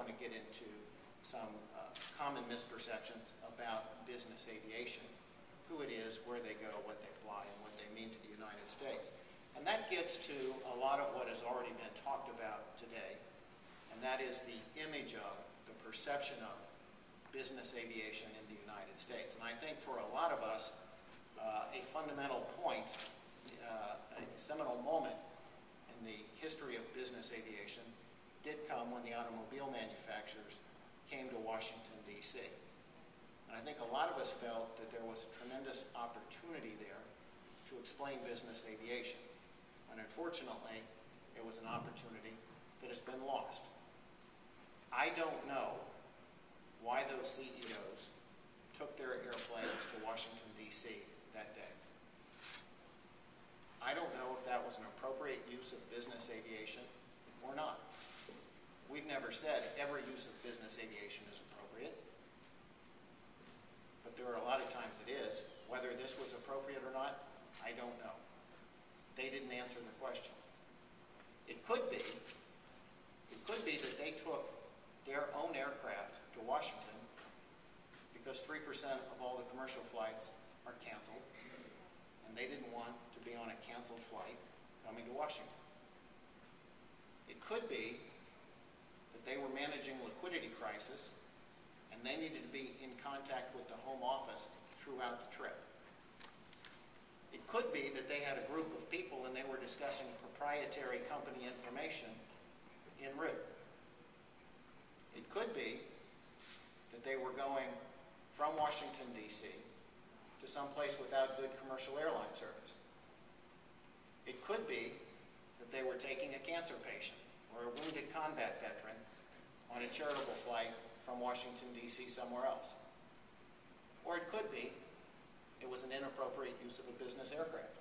want to get into some common misperceptions about business aviation, who it is, where they go, what they fly, and what they mean to the United States. And that gets to a lot of what has already been talked about today, and that is the image of, the perception of business aviation in the United States. And I think for a lot of us, a fundamental point, a seminal moment in the history of business aviation did come when the automobile manufacturers came to Washington, D.C. And I think a lot of us felt that there was a tremendous opportunity there to explain business aviation. And unfortunately, it was an opportunity that has been lost. I don't know why those CEOs took their airplanes to Washington, D.C. that day. I don't know if that was an appropriate use of business aviation or not. We've never said every use of business aviation is appropriate, but there are a lot of times it is. Whether this was appropriate or not, I don't know. They didn't answer the question. It could be that they took their own aircraft to Washington because 3% of all the commercial flights are canceled, and they didn't want to be on a canceled flight coming to Washington. It could be that they were managing liquidity crisis, and they needed to be in contact with the home office throughout the trip. It could be that they had a group of people and they were discussing proprietary company information en route. It could be that they were going from Washington, D.C. to someplace without good commercial airline service. It could be that they were taking a cancer patient or a wounded combat veteran on a charitable flight from Washington, D.C. somewhere else. Or it could be it was an inappropriate use of a business aircraft.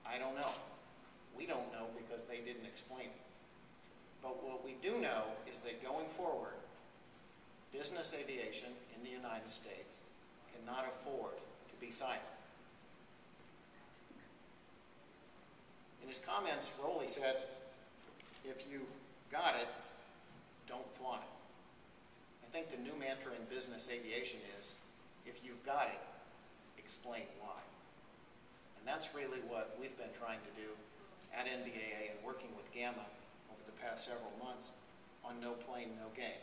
I don't know. We don't know because they didn't explain it. But what we do know is that going forward, business aviation in the United States cannot afford to be silent. In his comments, Rowley said, if you've got it, don't flaunt it. I think the new mantra in business aviation is, if you've got it, explain why. And that's really what we've been trying to do at NBAA and working with Gamma over the past several months on No Plane, No Gain.